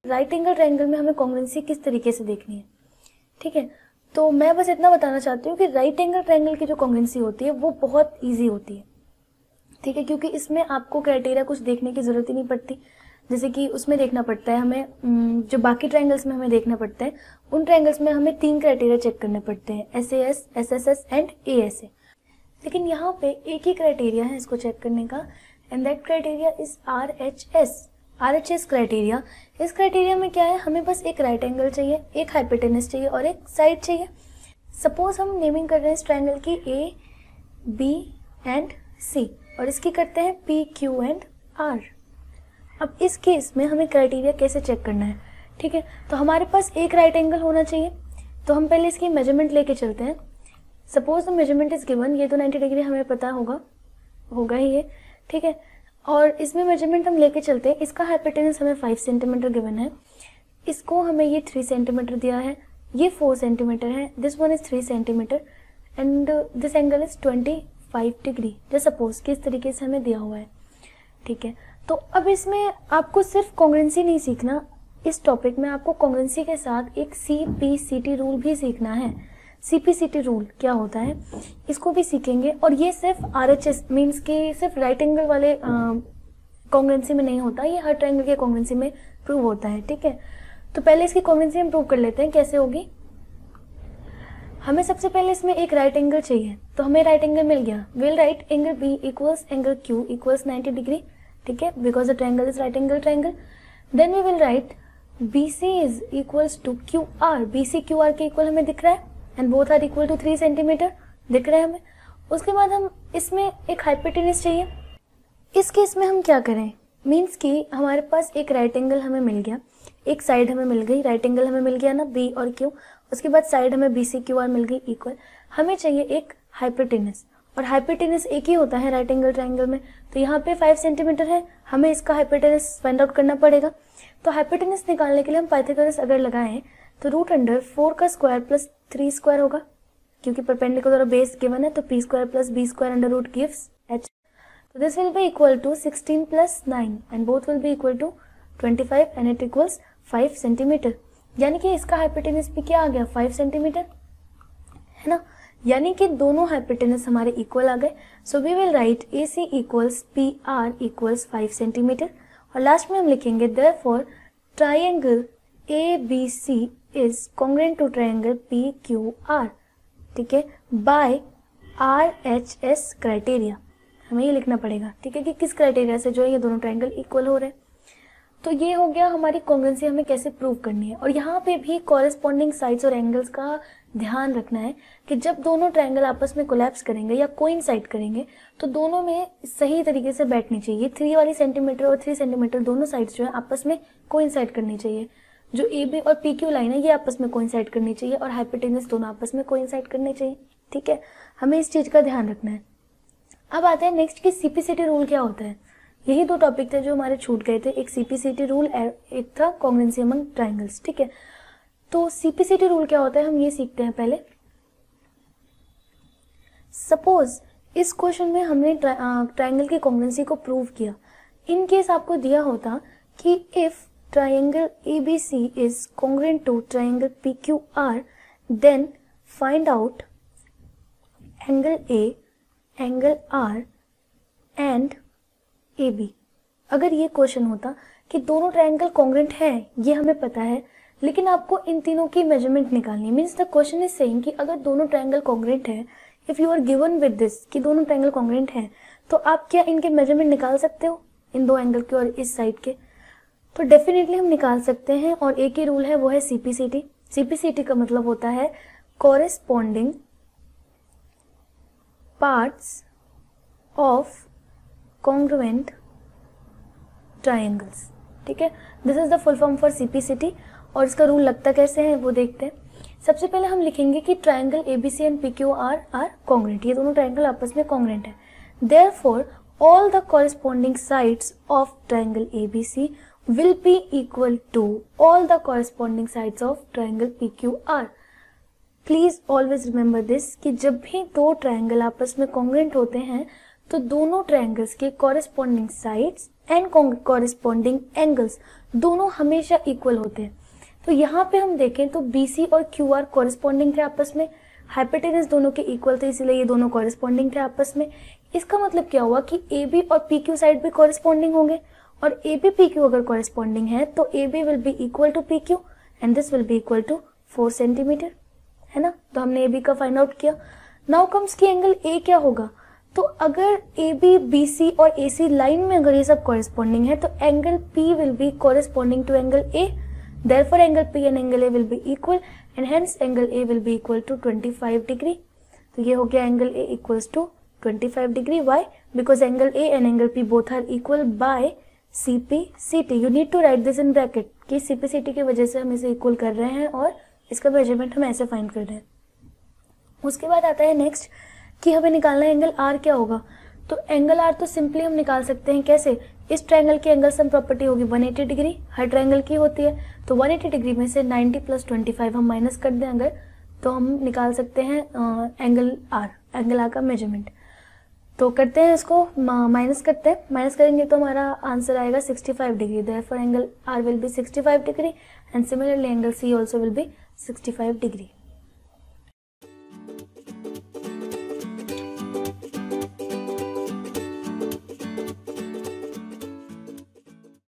Right angle triangle में हमें congruency किस तरीके से देखनी है, ठीक है। तो मैं बस इतना बताना चाहती हूँ कि राइट एंगल ट्रायंगल की जो कॉन्ग्रुएंसी होती है वो बहुत ईजी होती है, ठीक है, क्योंकि इसमें आपको क्राइटेरिया कुछ देखने की जरूरत ही नहीं पड़ती। जैसे कि उसमें देखना पड़ता है हमें, जो बाकी ट्रायंगल्स में हमें देखना पड़ता है, उन ट्रायंगल्स में हमें 3 क्राइटेरिया चेक करने पड़ते हैं, SAS, SSS एंड ASA। लेकिन यहाँ पे एक ही क्राइटेरिया है इसको चेक करने का, and that criteria is RHS criteria. इस क्राइटेरिया में क्या है, हमें बस एक राइट एंगल चाहिए, एक हाइपोटेनस चाहिए और एक साइड चाहिए। सपोज हम नेमिंग कर रहे हैं इस ट्रायंगल की A, B एंड C और इसकी करते हैं P, Q एंड R। अब इस केस में हमें क्राइटेरिया कैसे चेक करना है, ठीक है। तो हमारे पास एक राइट एंगल होना चाहिए, तो हम पहले इसकी मेजरमेंट लेके चलते हैं। Suppose the measurement is given, ये तो 90 डिग्री हमें पता होगा ही ये, ठीक है। और इसमें मेजरमेंट हम लेके चलते हैं, इसका हाइपोटेनस हमें 5 सेंटीमीटर गिवन है, इसको हमें ये 3 सेंटीमीटर दिया है, ये 4 सेंटीमीटर है, this one is 3 centimetre and this angle is 25 degree, जैसे सपोज कि इस तरीके से हमें दिया हुआ है, ठीक है। तो अब इसमें आपको सिर्फ कॉन्ग्रुएंसी नहीं सीखना, इस टॉपिक में आपको कॉन्ग्रुएंसी के साथ एक CPCT रूल भी सीखना है। CPCT रूल क्या होता है इसको भी सीखेंगे, और ये सिर्फ RHS मीन्स के सिर्फ राइट एंगल वाले कॉन्ग्रुएंसी में नहीं होता, ये हर ट्रायंगल के कॉन्ग्रुएंसी में प्रूव होता है, ठीक है। तो पहले इसकी कॉन्ग्रुएंसी हम प्रूव कर लेते हैं, कैसे होगी। हमें सबसे पहले इसमें एक राइट एंगल चाहिए, तो हमें राइट एंगल मिल गया। Will right angle B equals angle Q equals 90 degree, ठीक है, because the triangle is right angle triangle. Then we will write BC is equals to QR, BC QR के equal हमें दिख रहा है and both are equal to 3 centimetre दिख रहे हैं हमें। उसके बाद हम इसमें एक हाइपोटेनस चाहिए। इस केस में हम क्या करें, मीन्स कि हमारे पास एक राइट एंगल हमें मिल गया, एक साइड हमें मिल गई, राइट एंगल हमें मिल गया ना B और Q, उसके बाद साइड हमें BC QR मिल गई इक्वल। हमें चाहिए एक हाइपोटेनस, और हाइपोटेनस एक ही होता है राइट एंगल ट्रायंगल में, तो यहाँ पे 5 सेंटीमीटर है, हमें इसका हाइपोटेनस फाइंड आउट करना पड़ेगा। तो हाइपोटेनस निकालने के लिए हम पाइथागोरस अगर लगाएं तो रूट अंडर 4 का स्क्वायर प्लस 3 स्क्वायर होगा, क्योंकि परपेंडिकुलर बेस गिवन है, तो P square plus B square under root gives H। तो this will be equal to 16 plus 9 and both will be equal to 25 and it equals 5 centimetre. यानी कि इसका hypotenuse भी क्या आ गया, 5 सेंटीमीटर, है ना। यानी कि दोनों हाइपोटेनस हमारे इक्वल आ गए। So we will write AC equals PR equals 5 centimetre, और लास्ट में हम लिखेंगे therefore triangle ABC is congruent to triangle PQR, ठीक है, बाय RHS क्राइटेरिया। हमें ये लिखना पड़ेगा, ठीक है, कि किस क्राइटेरिया से जो है ये दोनों ट्रायंगल इक्वल हो रहे हैं। तो ये हो गया हमारी कॉन्ग्रुएंसी हमें कैसे प्रूव करनी है। और यहाँ पे भी कॉरेस्पॉन्डिंग साइड्स और एंगल्स का ध्यान रखना है कि जब दोनों ट्रायंगल आपस में कोलैप्स करेंगे या कोइंसाइड करेंगे तो दोनों में सही तरीके से बैठनी चाहिए। 3 वाली सेंटीमीटर और 3 सेंटीमीटर दोनों साइड्स जो है आपस में कोइंसाइड करनी चाहिए। जो AB और PQ लाइन है ये आपस में कोइंसाइड करनी चाहिए, और हाइपोटेनस दोनों आपस में कोइंसाइड करने चाहिए, ठीक है। हमें इस चीज का ध्यान रखना है। अब आते हैं नेक्स्ट कि CPCT रूल क्या होता है। यही 2 टॉपिक थे जो हमारे छूट गए थे, एक CPCT रूल, एक था कॉन्ग्रुएंसी अमंग ट्रायंगल्स, ठीक है। तो CPCT रूल क्या होता है हम ये सीखते हैं पहले। सपोज इस क्वेश्चन में हमने ट्रायंगल की कॉन्ग्रुएंसी को प्रूव किया। इन केस आपको दिया होता कि if triangle ABC is congruent to triangle PQR then find out angle A, angle R and AB। अगर ये क्वेश्चन होता कि दोनों ट्रायंगल कॉन्ग्रुएंट है, ये हमें पता है, लेकिन आपको इन तीनों की मेजरमेंट निकालनी है। Means the question is saying कि अगर दोनों ट्रायंगल कॉन्ग्रुएंट है, if you are given with this कि दोनों ट्रायंगल कॉन्ग्रुएंट है, तो आप क्या इनके मेजरमेंट निकाल सकते हो, इन 2 एंगल के और इस साइड के। तो डेफिनेटली हम निकाल सकते हैं, और एक ही रूल है, वो है CPCT। CPCT का मतलब होता है corresponding parts of congruent triangles, ठीक है। This is the full form for CPCT। और इसका रूल लगता कैसे है वो देखते हैं। सबसे पहले हम लिखेंगे कि triangle ABC and PQR are congruent, ये दोनों ट्रायंगल आपस में कॉन्ग्रुएंट है। Therefore all the corresponding sides of triangle ABC will be equal to all the corresponding sides of triangle PQR। Please always remember this कि जब भी 2 triangle आपस में कॉन्ग्रुएंट होते हैं तो दोनों ट्रायंगल्स के corresponding sides and corresponding angles दोनों हमेशा इक्वल होते हैं। तो यहाँ पे हम देखें तो BC और QR कॉरेस्पॉन्डिंग थे आपस में, हाइपोटेनस दोनों के इक्वल थे, इसलिए ये दोनों कॉरेस्पॉन्डिंग थे आपस में। इसका मतलब क्या हुआ कि AB और PQ साइड भी कॉरेस्पॉन्डिंग होंगे, और AB PQ अगर कॉरेस्पॉन्डिंग है तो AB will be equal to PQ and this will be equal to 4 centimetre, है ना। तो हमने AB का फाइंड आउट किया। नाउ कम्स की एंगल A क्या होगा। तो अगर AB, BC और AC लाइन में अगर ये सब कॉरेस्पॉन्डिंग है तो angle P will be corresponding to angle A, therefore angle P and angle A will be equal and hence angle A will be equal to 25 degree। तो ये हो गया angle A equals to 25 degree। Why? Because angle A and angle P both are equal by CP CT। You need to write this in bracket कि CP CT की वजह से हम इसे इक्वल कर रहे हैं और इसका मेजरमेंट हम ऐसे फाइंड कर रहे हैं। उसके बाद आता है नेक्स्ट कि हमें निकालना है एंगल R क्या होगा। तो एंगल R तो सिंपली हम निकाल सकते हैं कैसे, इस ट्रायंगल की एंगल सम प्रॉपर्टी होगी 180 डिग्री, हर ट्रायंगल की होती है। तो 180 डिग्री में से 90 + 25 हम माइनस कर दें अगर, तो हम निकाल सकते हैं एंगल R का मेजरमेंट। तो करते हैं इसको, माइनस करते हैं, माइनस करेंगे तो हमारा आंसर आएगा 65 degree. Therefore angle R will be 65 degree and similarly angle C also will be 65 degree.